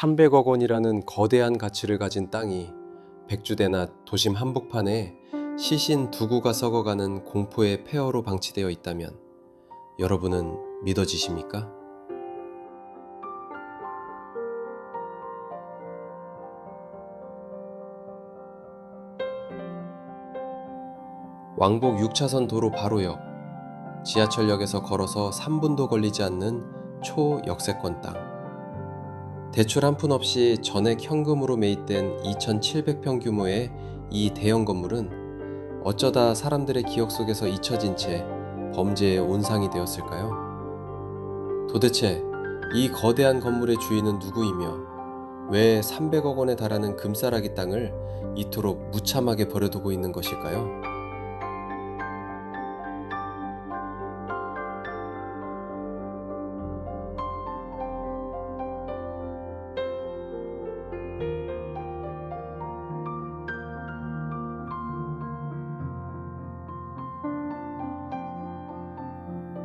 300억 원이라는 거대한 가치를 가진 땅이 백주대낮 도심 한복판에 시신 두 구가 썩어가는 공포의 폐허로 방치되어 있다면 여러분은 믿어지십니까? 왕복 6차선 도로 바로 옆, 지하철역에서 걸어서 3분도 걸리지 않는 초역세권 땅. 대출 한 푼 없이 전액 현금으로 매입된 2,700평 규모의 이 대형 건물은 어쩌다 사람들의 기억 속에서 잊혀진 채 범죄의 온상이 되었을까요? 도대체 이 거대한 건물의 주인은 누구이며 왜 300억 원에 달하는 금싸라기 땅을 이토록 무참하게 버려두고 있는 것일까요?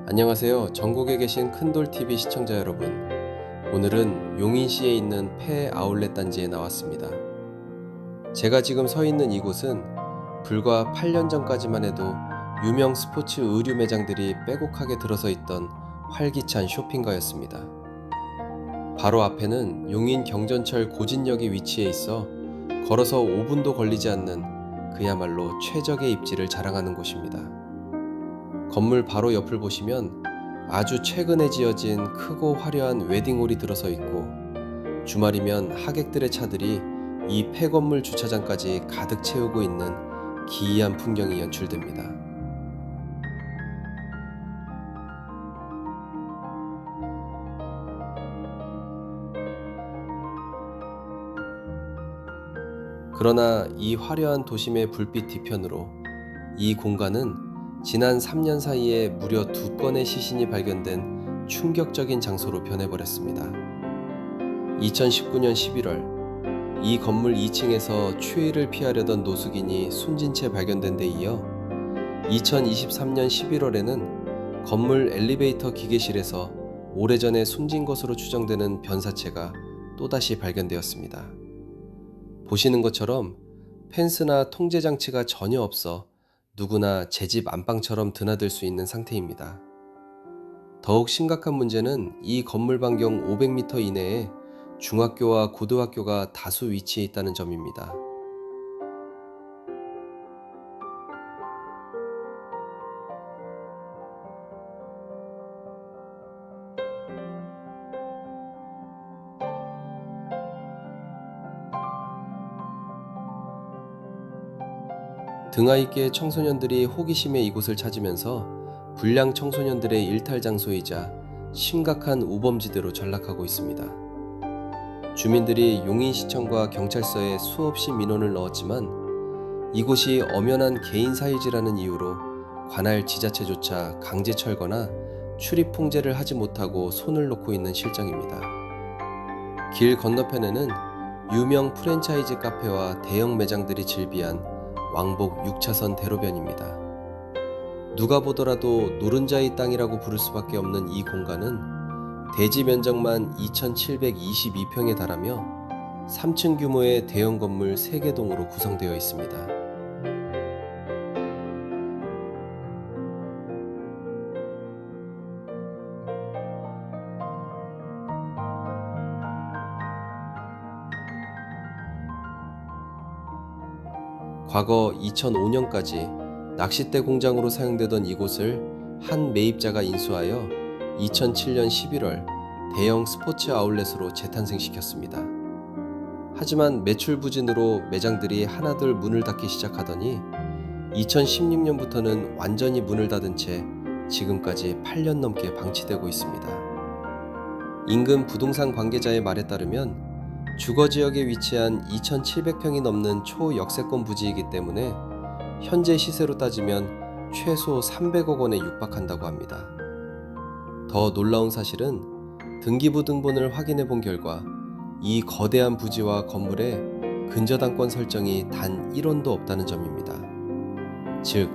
안녕하세요. 전국에 계신 큰돌TV 시청자 여러분. 오늘은 용인시에 있는 폐 아울렛 단지에 나왔습니다. 제가 지금 서 있는 이곳은 불과 8년 전까지만 해도 유명 스포츠 의류 매장들이 빼곡하게 들어서 있던 활기찬 쇼핑가였습니다. 바로 앞에는 용인 경전철 고진역이 위치해 있어 걸어서 5분도 걸리지 않는 그야말로 최적의 입지를 자랑하는 곳입니다. 건물 바로 옆을 보시면 아주 최근에 지어진 크고 화려한 웨딩홀이 들어서 있고, 주말이면 하객들의 차들이 이 폐건물 주차장까지 가득 채우고 있는 기이한 풍경이 연출됩니다. 그러나 이 화려한 도심의 불빛 뒤편으로 이 공간은 지난 3년 사이에 무려 2건의 시신이 발견된 충격적인 장소로 변해버렸습니다. 2019년 11월, 이 건물 2층에서 추위를 피하려던 노숙인이 숨진 채 발견된 데 이어 2023년 11월에는 건물 엘리베이터 기계실에서 오래전에 숨진 것으로 추정되는 변사체가 또다시 발견되었습니다. 보시는 것처럼 펜스나 통제 장치가 전혀 없어 누구나 제 집 안방처럼 드나들 수 있는 상태입니다. 더욱 심각한 문제는 이 건물 반경 500m 이내에 중학교와 고등학교가 다수 위치해 있다는 점입니다. 등하있게 청소년들이 호기심에 이곳을 찾으면서 불량 청소년들의 일탈 장소이자 심각한 우범지대로 전락하고 있습니다. 주민들이 용인시청과 경찰서에 수없이 민원을 넣었지만 이곳이 엄연한 개인 사유지라는 이유로 관할 지자체조차 강제 철거나 출입 통제를 하지 못하고 손을 놓고 있는 실정입니다. 길 건너편에는 유명 프랜차이즈 카페와 대형 매장들이 즐비한 왕복 6차선 대로변입니다. 누가 보더라도 노른자의 땅이라고 부를 수밖에 없는 이 공간은 대지 면적만 2,722평에 달하며 3층 규모의 대형 건물 3개 동으로 구성되어 있습니다. 과거 2005년까지 낚싯대 공장으로 사용되던 이곳을 한 매입자가 인수하여 2007년 11월 대형 스포츠 아울렛으로 재탄생시켰습니다. 하지만 매출 부진으로 매장들이 하나둘 문을 닫기 시작하더니 2016년부터는 완전히 문을 닫은 채 지금까지 8년 넘게 방치되고 있습니다. 인근 부동산 관계자의 말에 따르면 주거지역에 위치한 2,700평이 넘는 초역세권 부지이기 때문에 현재 시세로 따지면 최소 300억 원에 육박한다고 합니다. 더 놀라운 사실은 등기부 등본을 확인해 본 결과 이 거대한 부지와 건물에 근저당권 설정이 단 1원도 없다는 점입니다. 즉,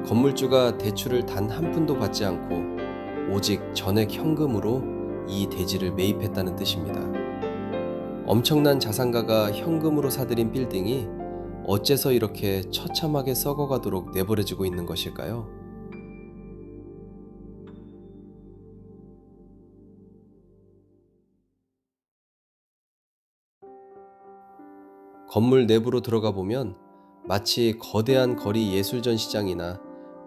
건물주가 대출을 단 한 푼도 받지 않고 오직 전액 현금으로 이 대지를 매입했다는 뜻입니다. 엄청난 자산가가 현금으로 사들인 빌딩이 어째서 이렇게 처참하게 썩어가도록 내버려지고 있는 것일까요? 건물 내부로 들어가 보면 마치 거대한 거리 예술전시장이나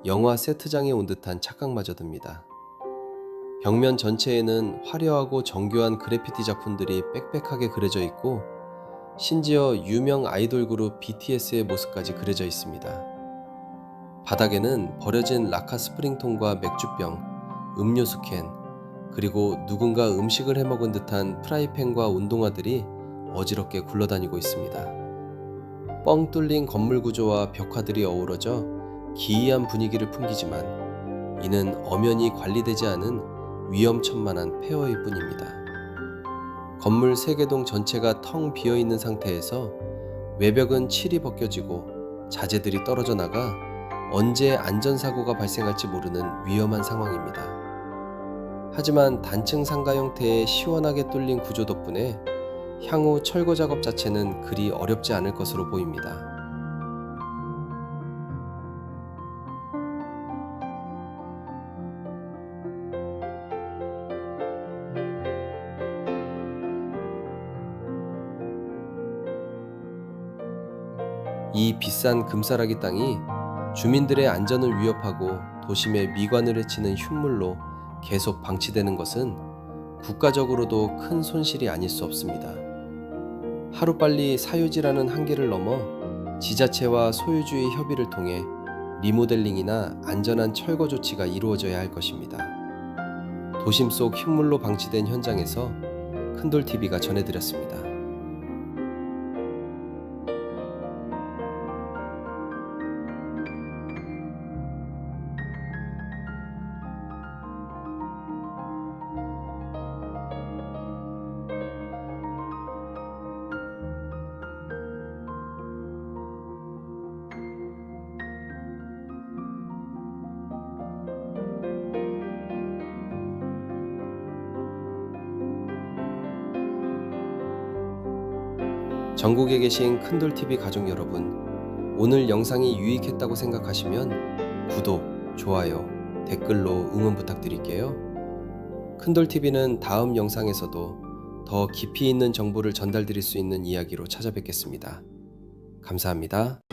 영화 세트장에 온 듯한 착각마저 듭니다. 벽면 전체에는 화려하고 정교한 그래피티 작품들이 빽빽하게 그려져 있고, 심지어 유명 아이돌 그룹 BTS의 모습까지 그려져 있습니다. 바닥에는 버려진 라카 스프링통과 맥주병, 음료수 캔, 그리고 누군가 음식을 해먹은 듯한 프라이팬과 운동화들이 어지럽게 굴러다니고 있습니다. 뻥 뚫린 건물 구조와 벽화들이 어우러져 기이한 분위기를 풍기지만, 이는 엄연히 관리되지 않은 위험천만한 폐허일 뿐입니다. 건물 3개동 전체가 텅 비어있는 상태에서 외벽은 칠이 벗겨지고 자재들이 떨어져 나가 언제 안전사고가 발생할지 모르는 위험한 상황입니다. 하지만 단층 상가 형태의 시원하게 뚫린 구조 덕분에 향후 철거 작업 자체는 그리 어렵지 않을 것으로 보입니다. 이 비싼 금싸라기 땅이 주민들의 안전을 위협하고 도심의 미관을 해치는 흉물로 계속 방치되는 것은 국가적으로도 큰 손실이 아닐 수 없습니다. 하루빨리 사유지라는 한계를 넘어 지자체와 소유주의 협의를 통해 리모델링이나 안전한 철거 조치가 이루어져야 할 것입니다. 도심 속 흉물로 방치된 현장에서 큰돌TV가 전해드렸습니다. 전국에 계신 큰돌TV 가족 여러분, 오늘 영상이 유익했다고 생각하시면 구독, 좋아요, 댓글로 응원 부탁드릴게요. 큰돌TV는 다음 영상에서도 더 깊이 있는 정보를 전달드릴 수 있는 이야기로 찾아뵙겠습니다. 감사합니다.